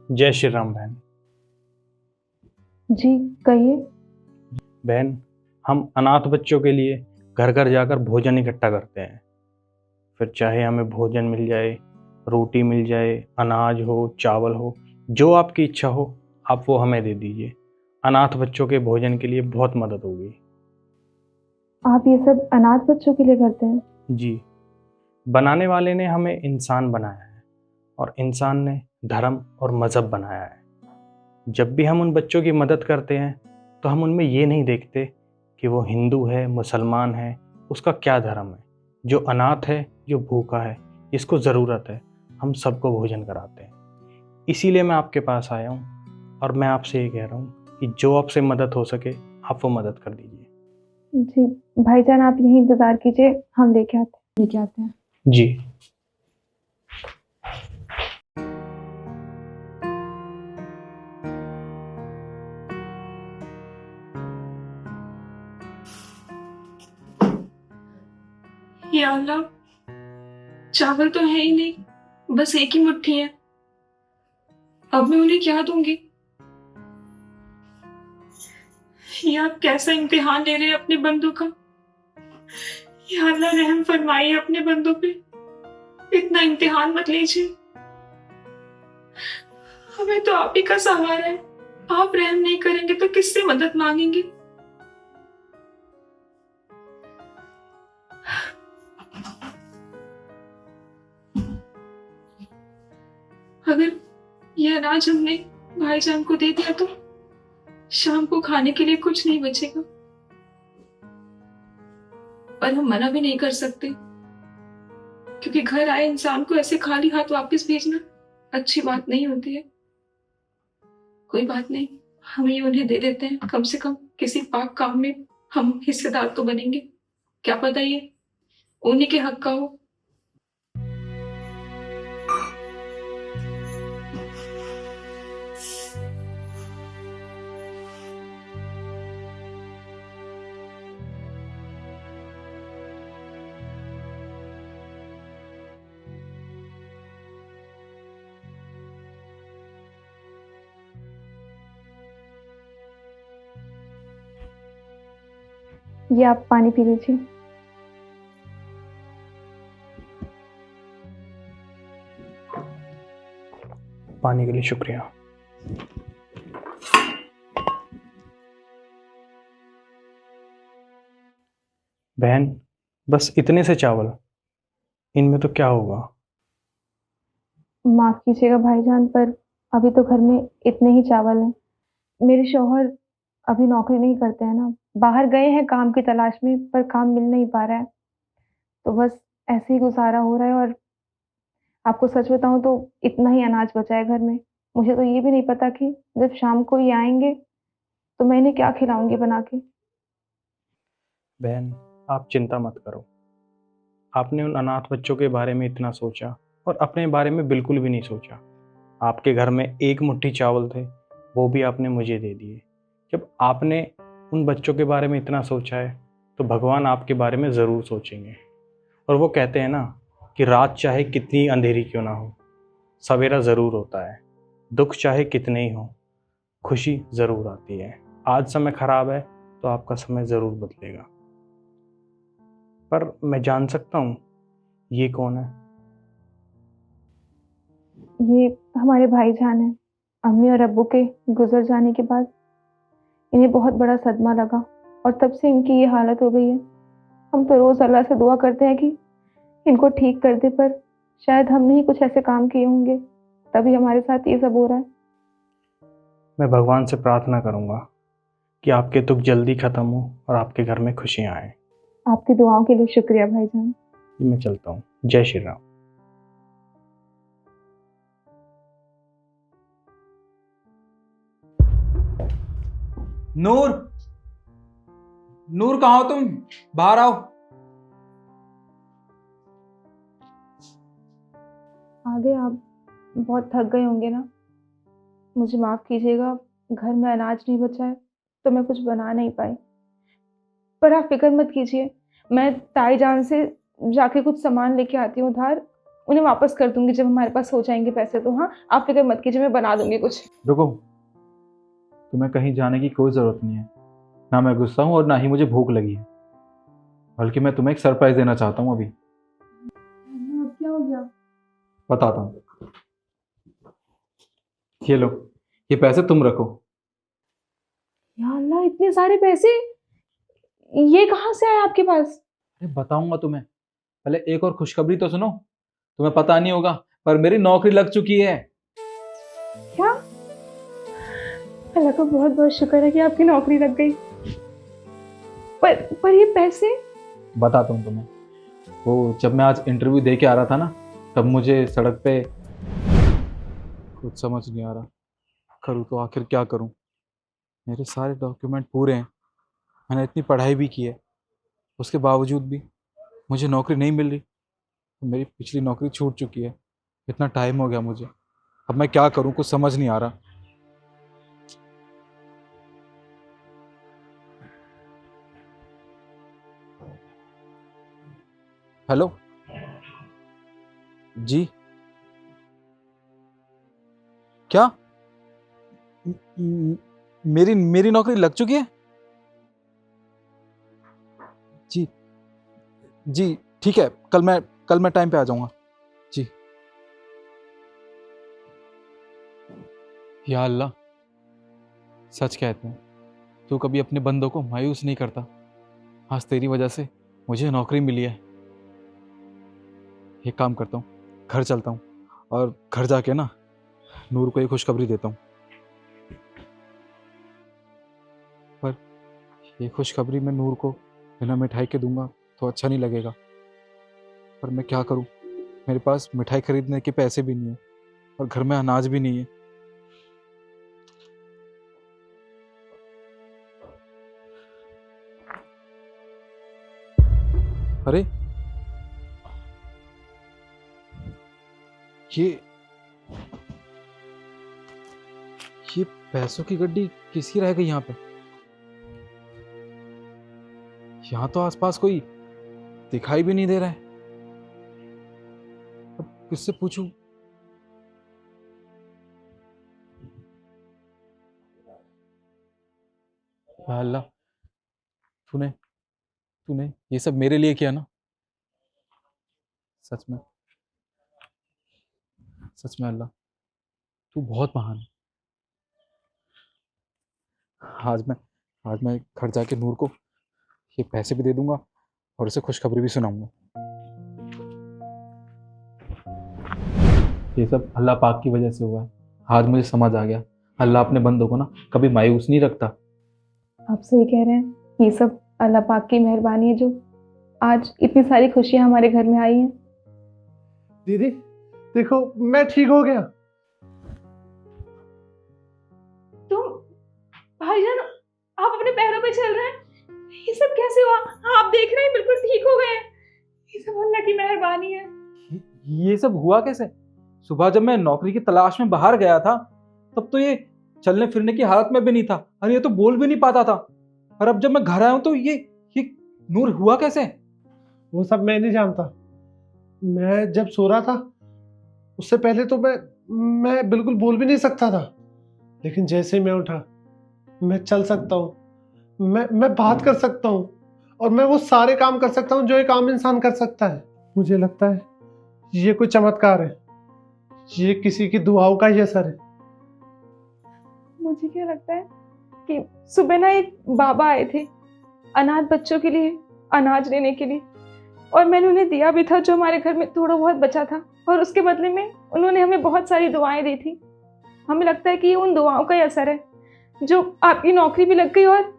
जय श्री राम बहन। जी कहिए। बहन, हम अनाथ बच्चों के लिए घर घर जाकर भोजन इकट्ठा करते हैं। फिर चाहे हमें भोजन मिल जाए, रोटी मिल जाए, अनाज हो, चावल हो, जो आपकी इच्छा हो आप वो हमें दे दीजिए। अनाथ बच्चों के भोजन के लिए बहुत मदद होगी। आप ये सब अनाथ बच्चों के लिए करते हैं? जी, बनाने वाले ने हमें इंसान बनाया है और इंसान ने धर्म और मज़हब बनाया है। जब भी हम उन बच्चों की मदद करते हैं तो हम उनमें ये नहीं देखते कि वो हिंदू है, मुसलमान है, उसका क्या धर्म है। जो अनाथ है, जो भूखा है, जिसको ज़रूरत है, हम सबको भोजन कराते हैं। इसीलिए मैं आपके पास आया हूँ और मैं आपसे ये कह रहा हूँ कि जो आपसे मदद हो सके आप वो मदद कर दीजिए। जी भाईजान, आप यहीं इंतजार कीजिए, हम लेके आते हैं। जी। या अल्लाह, चावल तो है ही नहीं, बस एक ही मुट्ठी है। अब मैं उन्हें क्या दूंगी? या आप कैसा इम्तिहान ले रहे हैं अपने बंदों का। या अल्लाह, रहम फरमाइए अपने बंदों पे, इतना इम्तिहान मत लीजिए। हमें तो आप ही का सहारा है, आप रहम नहीं करेंगे तो किससे मदद मांगेंगे। अगर ये अनाज हमने भाईजान को दे दिया तो शाम को खाने के लिए कुछ नहीं बचेगा। पर हम मना भी नहीं कर सकते, क्योंकि घर आए इंसान को ऐसे खाली हाथ वापस भेजना अच्छी बात नहीं होती है। कोई बात नहीं, हम ही उन्हें दे देते हैं। कम से कम किसी पाक काम में हम हिस्सेदार तो बनेंगे। क्या पता ये उन्हीं के हक का हो। ये आप पानी पी लीजिए। पानी के लिए शुक्रिया। बहन, बस इतने से चावल, इनमें तो क्या होगा। माफ कीजिएगा भाईजान, पर अभी तो घर में इतने ही चावल हैं। मेरे शौहर अभी नौकरी नहीं करते हैं ना, बाहर गए हैं काम की तलाश में, पर काम मिल नहीं पा रहा है। तो बस ऐसे ही गुजारा हो रहा है। और आपको सच बताऊं तो इतना ही अनाज बचा है घर में। मुझे तो ये भी नहीं पता कि जब शाम को ये आएंगे तो मैं इन्हें क्या खिलाऊंगी बना के। बहन, आप चिंता मत करो। आपने उन अनाथ बच्चों के बारे में इतना सोचा और अपने बारे में बिल्कुल भी नहीं सोचा। आपके घर में एक मुट्ठी चावल थे, वो भी आपने मुझे दे दिए। जब आपने उन बच्चों के बारे में इतना सोचा है तो भगवान आपके बारे में ज़रूर सोचेंगे। और वो कहते हैं ना कि रात चाहे कितनी अंधेरी क्यों ना हो, सवेरा ज़रूर होता है। दुख चाहे कितने ही हो, खुशी ज़रूर आती है। आज समय खराब है तो आपका समय ज़रूर बदलेगा। पर मैं जान सकता हूँ ये कौन है? ये हमारे भाईजान हैं। अम्मी और अब्बू के गुजर जाने के बाद इन्हें बहुत बड़ा सदमा लगा और तब से इनकी ये हालत हो गई है। हम तो रोज अल्लाह से दुआ करते हैं कि इनको ठीक कर दे, पर शायद हमने ही कुछ ऐसे काम किए होंगे तभी हमारे साथ ये सब हो रहा है। मैं भगवान से प्रार्थना करूँगा कि आपके दुख जल्दी ख़त्म हो और आपके घर में खुशियाँ आएँ। आपकी दुआओं के लिए शुक्रिया भाईजान। मैं चलता हूँ। जय श्री राम। नूर, नूर कहाँ हो तुम? बाहर आओ। आगे आप बहुत थक गए होंगे ना, मुझे माफ कीजिएगा। घर में अनाज नहीं बचा है तो मैं कुछ बना नहीं पाई। पर आप फिक्र मत कीजिए, मैं ताई जान से जाके कुछ सामान लेके आती हूँ उधार, उन्हें वापस कर दूंगी जब हमारे पास हो जाएंगे पैसे। तो हाँ, आप फिक्र मत कीजिए, मैं बना दूंगी कुछ। रुको, तुम्हें कहीं जाने की कोई ज़रूरत नहीं है। ना मैं गुस्सा हूँ और ना ही मुझे भूख लगी है, बल्कि मैं तुम्हें एक सरप्राइज देना चाहता हूँ। अभी अब क्या हो गया? बताता हूँ। ये लो, ये पैसे तुम रखो। या अल्लाह, इतने सारे पैसे ये कहाँ से आए आपके पास? अरे बताऊंगा तुम्हें, पहले एक और खुशखबरी तो सुनो। तुम्हें पता नहीं होगा पर मेरी नौकरी लग चुकी है। क्या? अल्लाह का बहुत बहुत शुक्र है कि आपकी नौकरी लग गई। पर ये पैसे? बताता हूँ तुम्हें। वो जब मैं आज इंटरव्यू दे के आ रहा था ना, तब मुझे सड़क पे कुछ समझ नहीं आ रहा, करूँ तो आखिर क्या करूँ। मेरे सारे डॉक्यूमेंट पूरे हैं, मैंने इतनी पढ़ाई भी की है, उसके बावजूद भी मुझे नौकरी नहीं मिल रही। मेरी पिछली नौकरी छूट चुकी है, इतना टाइम हो गया मुझे। अब मैं क्या करूँ, कुछ समझ नहीं आ रहा। हेलो जी, क्या मेरी मेरी नौकरी लग चुकी है? जी जी ठीक है, कल मैं टाइम पे आ जाऊंगा जी। या अल्लाह, सच कहते हैं तू कभी अपने बंदों को मायूस नहीं करता। आज तेरी वजह से मुझे नौकरी मिली है। एक काम करता हूँ, घर चलता हूँ और घर जाके ना नूर को एक खुशखबरी देता हूँ। पर ये खुशखबरी मैं नूर को बिना मिठाई के दूंगा तो अच्छा नहीं लगेगा। पर मैं क्या करूँ, मेरे पास मिठाई खरीदने के पैसे भी नहीं है और घर में अनाज भी नहीं है। अरे ये पैसों की गड्डी किसकी रह गई यहाँ पे? यहाँ तो आसपास कोई दिखाई भी नहीं दे रहा है। अब किससे पूछूं? या अल्लाह, तूने तूने ये सब मेरे लिए किया ना। सच में अल्लाह, तू बहुत महान है। आज मैं घर जाके नूर को ये पैसे भी दे दूंगा और उसे खुशखबरी भी सुनाऊंगा। ये सब अल्लाह पाक की वजह से हुआ है। आज मुझे समझ आ गया, अल्लाह अपने बंदों को ना कभी मायूस नहीं रखता। आप सही कह रहे हैं, ये सब अल्लाह पाक की मेहरबानी है जो आज इतनी सारी खुशियां हमारे घर में आई हैं। दीदी देखो, मैं ठीक हो गया। तुम भाईजान, आप अपने पैरों पे चल रहे हैं? ये सब कैसे हुआ? आप देख रहे हैं बिल्कुल ठीक हो गए हैं। ये सब अल्लाह की मेहरबानी है। ये सब हुआ कैसे? सुबह जब मैं नौकरी की तलाश में बाहर गया था तब तो ये चलने फिरने की हालत में भी नहीं था और ये तो बोल भी नहीं पाता था। और अब जब मैं घर आया हूं तो ये नूर हुआ कैसे? वो सब मैं नहीं जानता। मैं जब सो रहा था उससे पहले तो मैं बिल्कुल बोल भी नहीं सकता था, लेकिन जैसे ही मैं उठा मैं चल सकता हूँ, मैं बात कर सकता हूँ और मैं वो सारे काम कर सकता हूँ जो एक आम इंसान कर सकता है। मुझे लगता है ये कोई चमत्कार है, ये किसी की दुआओं का ही असर है। मुझे क्या लगता है कि सुबह ना एक बाबा आए थे अनाथ बच्चों के लिए अनाज लेने के लिए, और मैंने उन्हें दिया भी था जो हमारे घर में थोड़ा बहुत बचा था, और उसके बदले में उन्होंने हमें बहुत सारी दुआएं दी थी। हमें लगता है कि ये उन दुआओं का ही असर है जो आपकी नौकरी भी लग गई और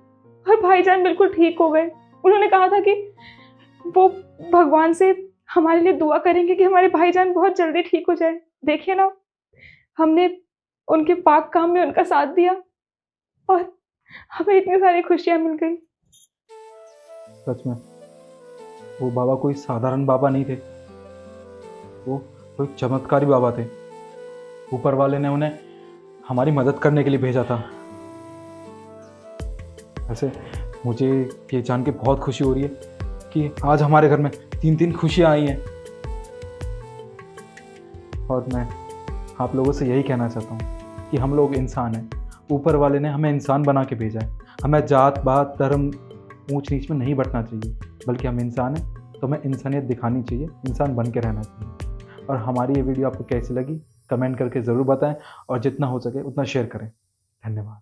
भाईजान बिल्कुल ठीक हो गए। उन्होंने कहा था कि वो भगवान से हमारे लिए दुआ करेंगे कि हमारे भाईजान बहुत जल्दी ठीक हो जाए। देखिए ना, हमने उनके पाक काम में उनका साथ दिया और हमें इतनी सारी खुशियां मिल गई। सच में वो बाबा कोई साधारण बाबा नहीं थे, वो कोई चमत्कारी बाबा थे। ऊपर वाले ने उन्हें हमारी मदद करने के लिए भेजा था। ऐसे मुझे ये जान के बहुत खुशी हो रही है कि आज हमारे घर में 3 खुशियां आई हैं। और मैं आप लोगों से यही कहना चाहता हूँ कि हम लोग इंसान हैं। ऊपर वाले ने हमें इंसान बना के भेजा है। हमें जात बात धर्म ऊंच नीच में नहीं बंटना चाहिए, बल्कि हम इंसान हैं तो हमें इंसानियत दिखानी चाहिए, इंसान बन के रहना चाहिए। और हमारी ये वीडियो आपको कैसी लगी कमेंट करके ज़रूर बताएं और जितना हो सके उतना शेयर करें। धन्यवाद।